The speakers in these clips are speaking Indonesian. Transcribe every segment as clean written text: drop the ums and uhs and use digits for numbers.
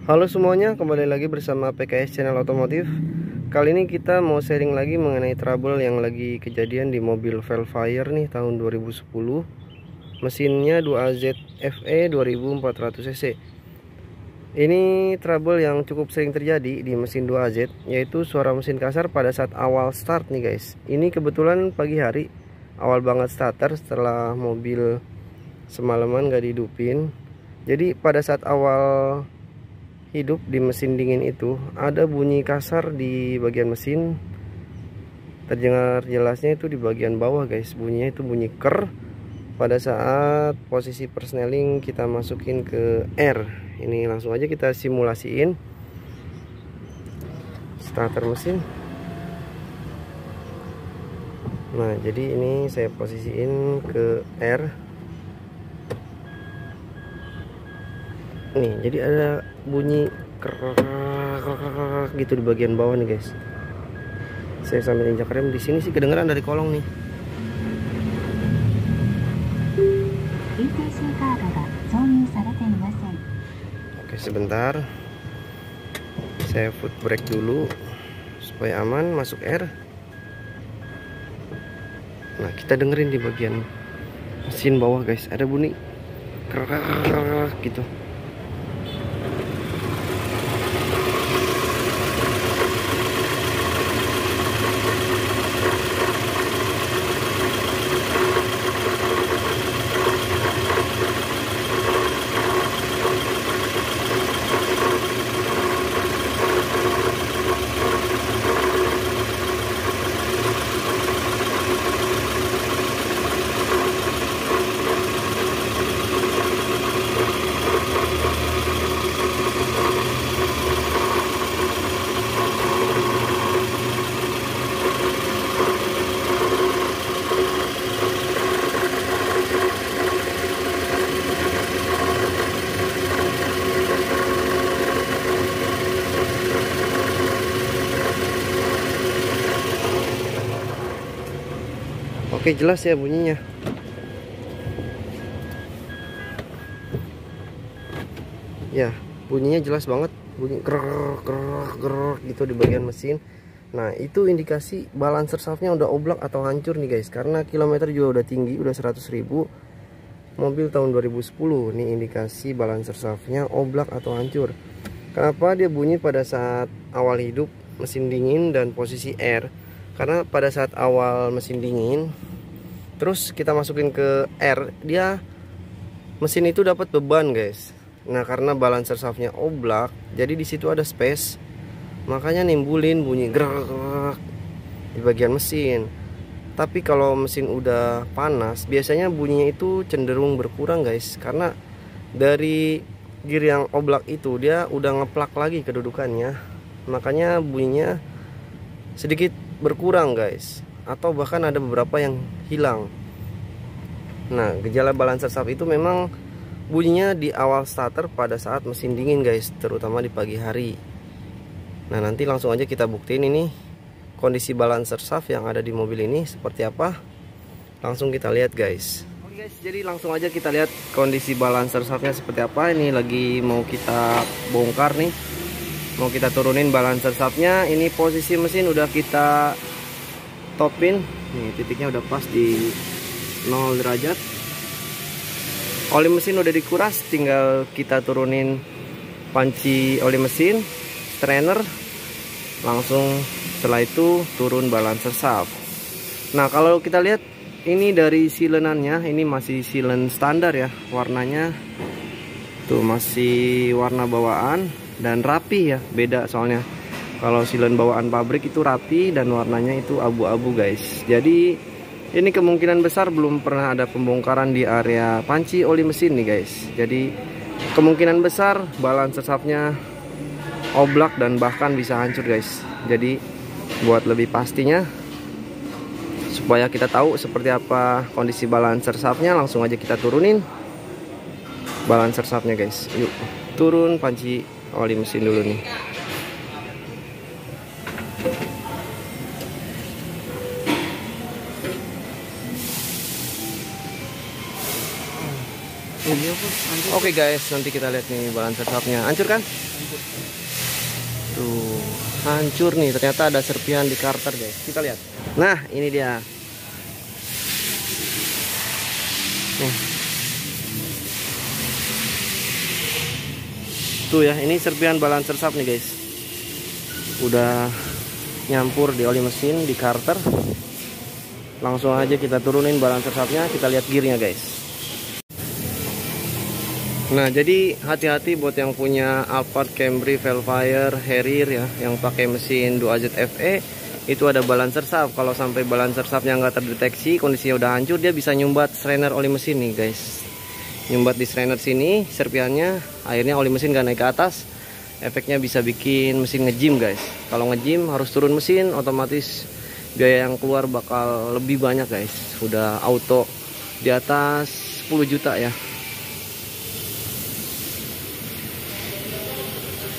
Halo semuanya, kembali lagi bersama PKS Channel Otomotif. Kali ini kita mau sharing lagi mengenai trouble yang lagi kejadian di mobil Velfire nih tahun 2010. Mesinnya 2AZ FE 2400 cc. Ini trouble yang cukup sering terjadi di mesin 2AZ, yaitu suara mesin kasar pada saat awal start nih guys. Ini kebetulan pagi hari, awal banget starter setelah mobil semalaman gak dihidupin. Jadi pada saat awal hidup di mesin dingin itu ada bunyi kasar di bagian mesin, terdengar jelasnya itu di bagian bawah guys. Bunyinya itu bunyi ker pada saat posisi persneling kita masukin ke R. Ini langsung aja kita simulasiin starter mesin. Nah jadi ini saya posisiin ke R nih, jadi ada bunyi kerak gitu di bagian bawah nih guys. Saya sambil injak rem, di sini sih kedengeran dari kolong nih. Oke sebentar, saya foot brake dulu supaya aman masuk R. Nah kita dengerin di bagian mesin bawah guys, ada bunyi kerak gitu. Oke jelas ya bunyinya. Ya bunyinya jelas banget, bunyi grrrr gitu di bagian mesin. Nah itu indikasi balancer shaftnya udah oblak atau hancur nih guys, karena kilometer juga udah tinggi, udah 100.000. Mobil tahun 2010. Nih indikasi balancer shaftnya oblak atau hancur. Kenapa dia bunyi pada saat awal hidup mesin dingin dan posisi R? Karena pada saat awal mesin dingin terus kita masukin ke R, dia mesin itu dapat beban guys. Nah karena balancer shaftnya oblak, jadi di situ ada space, makanya nimbulin bunyi gerak di bagian mesin. Tapi kalau mesin udah panas, biasanya bunyinya itu cenderung berkurang guys, karena dari gear yang oblak itu dia udah ngeplak lagi kedudukannya, makanya bunyinya sedikit berkurang guys, atau bahkan ada beberapa yang hilang. Nah gejala balancer shaft itu memang bunyinya di awal starter pada saat mesin dingin guys, terutama di pagi hari. Nah nanti langsung aja kita buktiin ini kondisi balancer shaft yang ada di mobil ini seperti apa. Langsung kita lihat guys. Oke guys, jadi langsung aja kita lihat kondisi balancer shaftnya seperti apa. Ini lagi mau kita bongkar nih, mau kita turunin balancer shaftnya. Ini posisi mesin udah kita topin, nih titiknya udah pas di 0 derajat. Oli mesin udah dikuras, tinggal kita turunin panci oli mesin, strainer, langsung setelah itu turun balancer shaft. Nah kalau kita lihat ini dari silenannya, ini masih silen standar ya, warnanya tuh masih warna bawaan dan rapi ya, beda soalnya. Kalau silen bawaan pabrik itu rapi dan warnanya itu abu-abu guys. Jadi ini kemungkinan besar belum pernah ada pembongkaran di area panci oli mesin nih guys. Jadi kemungkinan besar balancer shaftnya oblak dan bahkan bisa hancur guys. Jadi buat lebih pastinya, supaya kita tahu seperti apa kondisi balancer shaftnya, langsung aja kita turunin balancer shaftnya guys. Yuk turun panci oli mesin dulu nih. Oke guys, nanti kita lihat nih balancer shaftnya. Hancur kan? Tuh, hancur nih. Ternyata ada serpihan di karter guys. Kita lihat. Nah, ini dia. Nih. Tuh ya, ini serpihan balancer shaft nih guys. Udah nyampur di oli mesin, di karter. Langsung aja kita turunin balancer shaftnya. Kita lihat gearnya guys. Nah, jadi hati-hati buat yang punya Alphard, Camry, Velfire, Harrier ya, yang pakai mesin 2AZ FE, itu ada balancer shaft. Kalau sampai balancer shaftnya nggak terdeteksi, kondisinya udah hancur, dia bisa nyumbat strainer oli mesin nih guys. Nyumbat di strainer sini serpihannya, akhirnya oli mesin nggak naik ke atas. Efeknya bisa bikin mesin ngejim guys. Kalau ngejim harus turun mesin, otomatis biaya yang keluar bakal lebih banyak guys. Udah auto di atas 10 juta ya.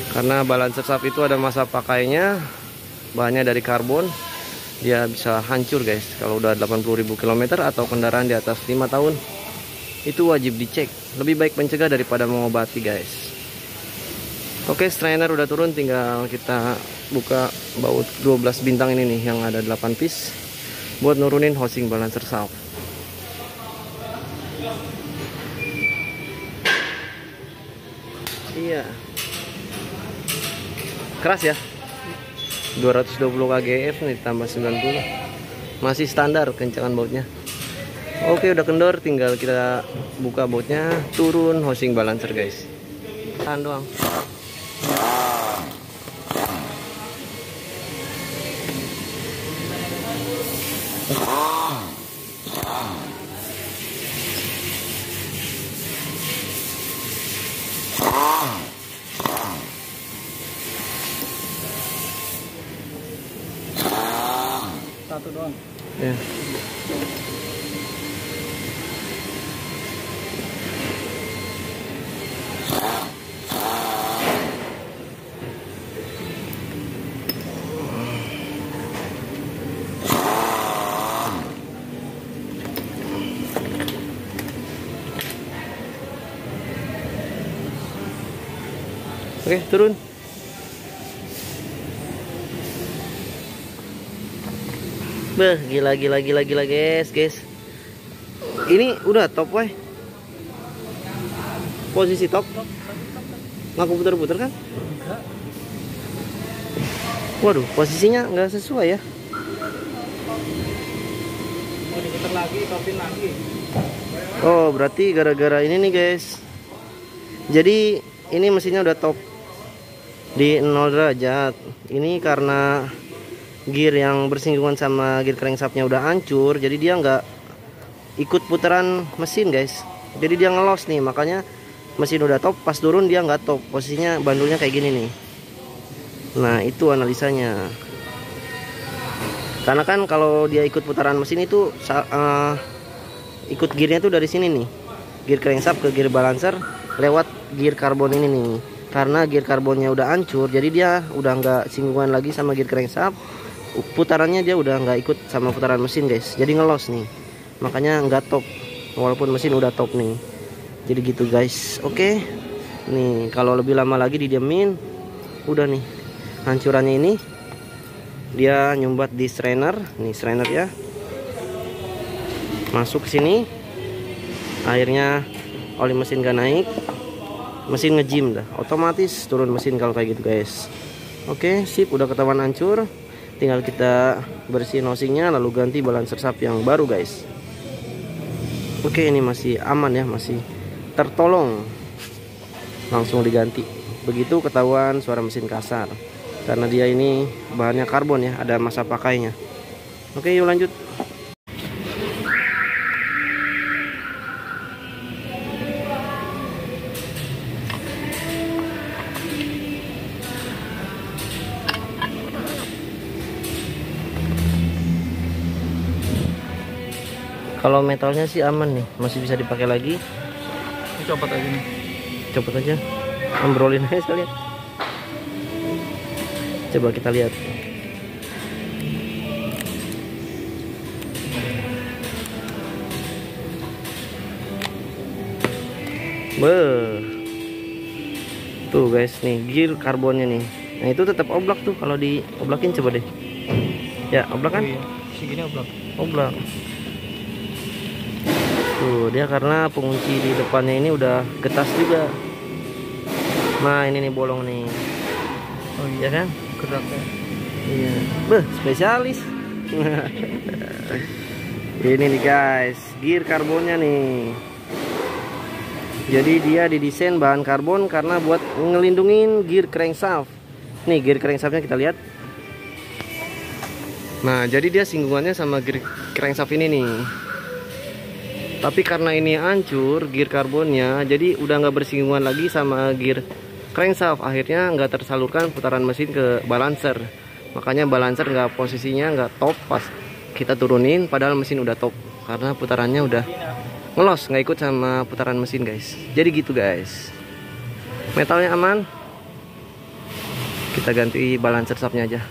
Karena balancer shaft itu ada masa pakainya, bahannya dari karbon, dia bisa hancur guys. Kalau udah 80.000 km atau kendaraan di atas 5 tahun, itu wajib dicek. Lebih baik mencegah daripada mengobati guys. Oke, strainer udah turun, tinggal kita buka baut 12 bintang ini nih, yang ada 8 piece, buat nurunin housing balancer shaft. Iya, keras ya, 220 kgf nih ditambah 90, masih standar kencangan bautnya. Oke, udah kendor, tinggal kita buka bautnya, turun housing balancer guys. Tahan doang. Satu doang. Ya. Oke, turun. Beh, gila guys. Ini udah top weh. Posisi top. Nggak puter-puter kan? Enggak. Waduh, posisinya nggak sesuai ya. Mau diputar lagi, topin lagi. Oh, berarti gara-gara ini nih guys. Jadi ini mesinnya udah top di 0 derajat. Ini karena gear yang bersinggungan sama gear crankshaftnya udah hancur, jadi dia nggak ikut putaran mesin guys. Jadi dia ngelos nih, makanya mesin udah top, pas turun dia nggak top, posisinya bandulnya kayak gini nih. Nah, itu analisanya. Karena kan kalau dia ikut putaran mesin itu ikut gearnya tuh dari sini nih, gear crankshaft ke gear balancer lewat gear karbon ini nih. Karena gear karbonnya udah hancur, jadi dia udah nggak singgungan lagi sama gear crankshaft. Putarannya dia udah nggak ikut sama putaran mesin guys, jadi ngelos nih, makanya nggak top walaupun mesin udah top nih. Jadi gitu guys. Oke, nih kalau lebih lama lagi didiemin, udah nih hancurannya ini. Dia nyumbat di strainer nih, strainer ya masuk ke sini, akhirnya oli mesin gak naik, mesin ngejim dah, otomatis turun mesin kalau kayak gitu guys. Oke, sip, udah ketahuan hancur, tinggal kita bersihin housingnya lalu ganti balancer shaft yang baru guys. Oke, ini masih aman ya, masih tertolong, langsung diganti. Begitu ketahuan suara mesin kasar, karena dia ini bahannya karbon ya, ada masa pakainya. Oke, yuk lanjut. Kalau metalnya sih aman nih, masih bisa dipakai lagi. Copot aja nih. Copot aja, ambrolin aja sekalian. Coba kita lihat. Beuh. Tuh guys, nih gear karbonnya nih. Nah itu tetap oblak tuh, kalau dioblakin coba deh. Ya oblak kan? Oh, iya. Segini oblak. Oblak. Tuh dia karena pengunci di depannya ini udah getas juga. Nah ini nih bolong nih. Oh Ya kan? Geraknya. Iya. Beuh, spesialis. Ini nih guys, gear karbonnya nih. Jadi dia didesain bahan karbon karena buat ngelindungin gear crankshaft. Nih gear crankshaftnya kita lihat. Nah jadi dia singgungannya sama gear crankshaft ini nih. Tapi karena ini hancur gear karbonnya, jadi udah nggak bersinggungan lagi sama gear crankshaft. Akhirnya nggak tersalurkan putaran mesin ke balancer. Makanya balancer nggak posisinya nggak top pas kita turunin, padahal mesin udah top karena putarannya udah ngelos, nggak ikut sama putaran mesin guys. Jadi gitu guys. Metalnya aman. Kita ganti balancer shaftnya aja.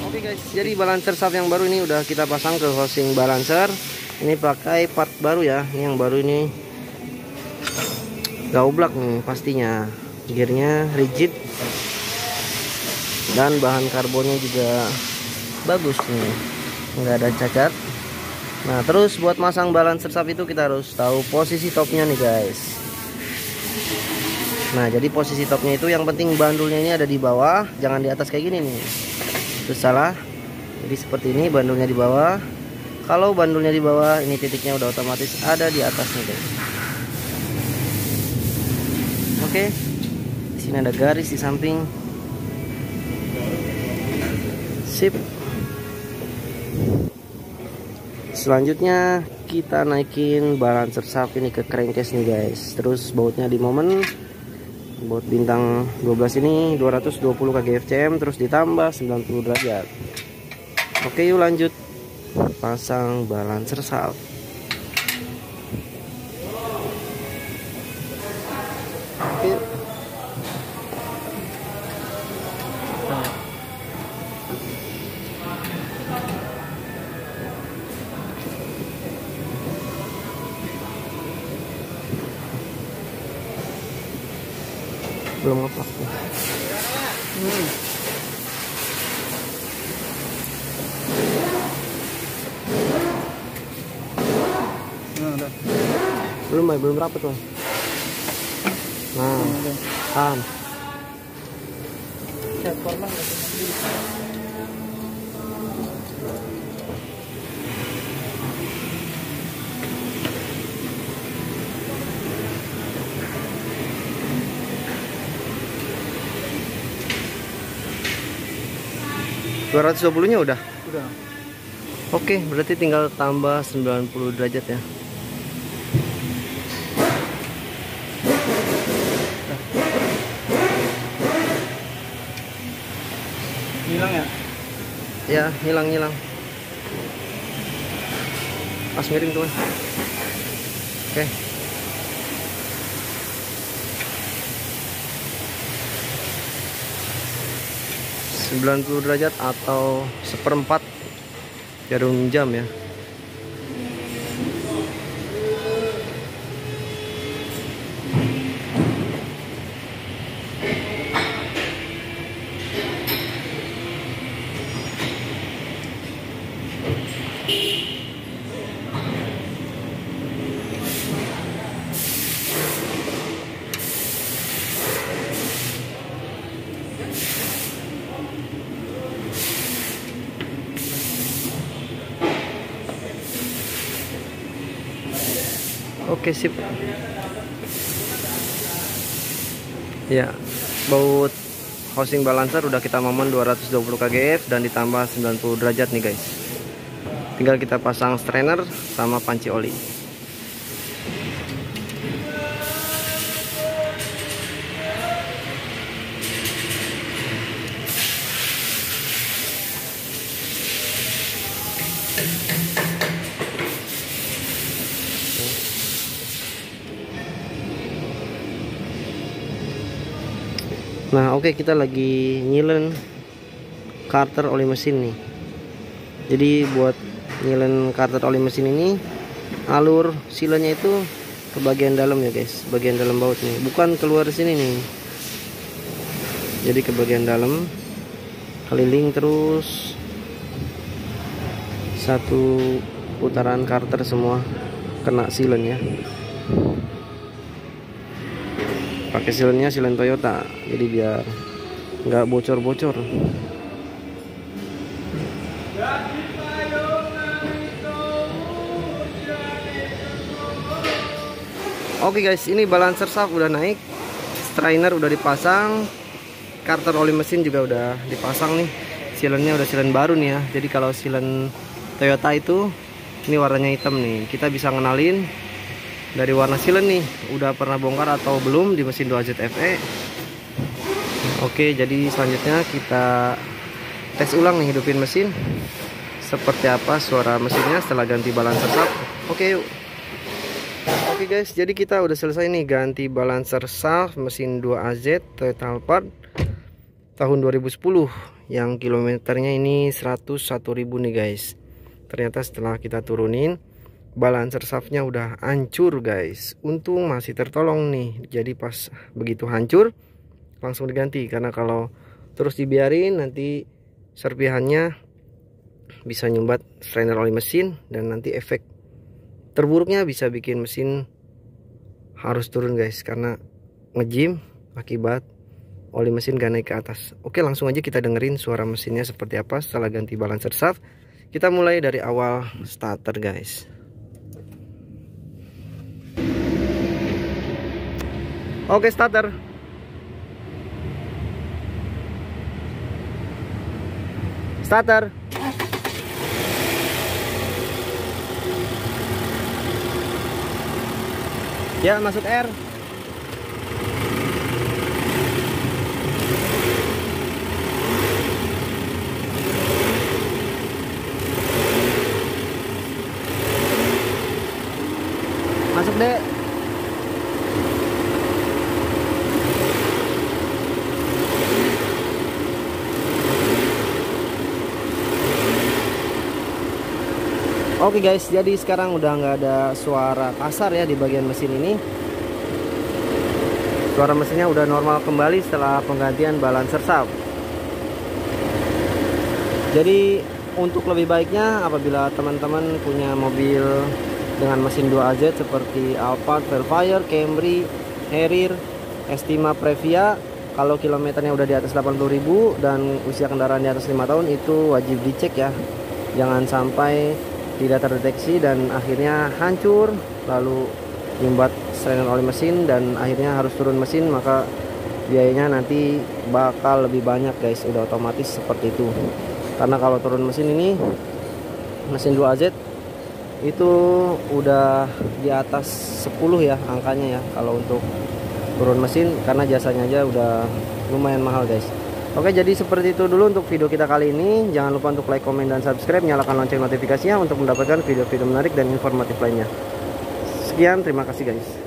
Oke guys, jadi balancer shaft yang baru ini udah kita pasang ke housing balancer. Ini pakai part baru ya. Ini yang baru ini gak oblak nih pastinya. Gearnya rigid dan bahan karbonnya juga bagus nih, nggak ada cacat. Nah terus buat masang balancer shaft itu kita harus tahu posisi topnya nih guys. Nah jadi posisi topnya itu yang penting bandulnya ini ada di bawah, jangan di atas kayak gini nih, itu salah. Jadi seperti ini, bandulnya di bawah. Kalau bandulnya di bawah, ini titiknya udah otomatis ada di atasnya guys. Oke, di sini ada garis di samping. Sip. Selanjutnya kita naikin balancer shaft ini ke crankcase nih guys. Terus bautnya di momen, baut bintang 12 ini 220 kgfcm, terus ditambah 90 derajat. Oke yuk lanjut pasang balancer shaft. Oke. Belum ngepak tuh. Nah, udah. Belum rapet tuh. Nah, kan. Set formal nggak sih? 220-nya udah. Udah. Oke, berarti tinggal tambah 90 derajat ya. Hilang ya? Ya, hilang. Pas miring tuh. Oke. Sembilan 90 derajat atau 1/4 jarum jam ya. Oke, sip. Ya, baut housing balancer udah kita momen 220 kgf dan ditambah 90 derajat nih guys. Tinggal kita pasang strainer sama panci oli. Nah oke, kita lagi nyilen karter oli mesin nih. Jadi buat Nyilen karter oli mesin ini, alur silennya itu ke bagian dalam ya guys, bagian dalam baut nih, bukan keluar sini nih. Jadi ke bagian dalam, keliling terus satu putaran karter semua kena silen ya. Pakai silennya silen Toyota, jadi biar nggak bocor-bocor. Oke guys, ini balancer shaft udah naik, strainer udah dipasang, karter oli mesin juga udah dipasang nih. Silennya udah silen baru nih ya. Jadi kalau silen Toyota itu ini warnanya hitam nih, kita bisa ngenalin dari warna silen nih, udah pernah bongkar atau belum di mesin 2AZ FE. Oke, jadi selanjutnya kita tes ulang nih, hidupin mesin seperti apa suara mesinnya setelah ganti balancer shaft. Oke yuk. Oke guys, jadi kita udah selesai nih ganti balancer shaft mesin 2AZ Toyota Alphard tahun 2010 yang kilometernya ini 101.000 nih guys. Ternyata setelah kita turunin, balancer shaftnya udah hancur guys. Untung masih tertolong nih. Jadi pas begitu hancur langsung diganti, karena kalau terus dibiarin nanti serpihannya bisa nyumbat strainer oli mesin, dan nanti efek terburuknya bisa bikin mesin harus turun guys, karena ngejim akibat oli mesin gak naik ke atas. Oke, langsung aja kita dengerin suara mesinnya seperti apa setelah ganti balancer shaft. Kita mulai dari awal starter guys. Oke, starter. Starter. Ya, masuk air. Masuk deh. Oke guys, jadi sekarang udah nggak ada suara kasar ya di bagian mesin ini. Suara mesinnya udah normal kembali setelah penggantian balancer shaft. Jadi untuk lebih baiknya, apabila teman-teman punya mobil dengan mesin 2AZ seperti Alphard, Velfire, Camry, Harrier, Estima, Previa, kalau kilometernya udah di atas 80.000 dan usia kendaraan di atas 5 tahun, itu wajib dicek ya. Jangan sampai tidak terdeteksi dan akhirnya hancur, lalu nyumbat strainer oli mesin dan akhirnya harus turun mesin, maka biayanya nanti bakal lebih banyak guys. Udah otomatis seperti itu, karena kalau turun mesin ini, mesin 2AZ itu udah di atas 10 ya angkanya ya kalau untuk turun mesin, karena jasanya aja udah lumayan mahal guys. Oke, jadi seperti itu dulu untuk video kita kali ini. Jangan lupa untuk like, komen, dan subscribe. Nyalakan lonceng notifikasinya untuk mendapatkan video-video menarik dan informatif lainnya. Sekian, terima kasih guys.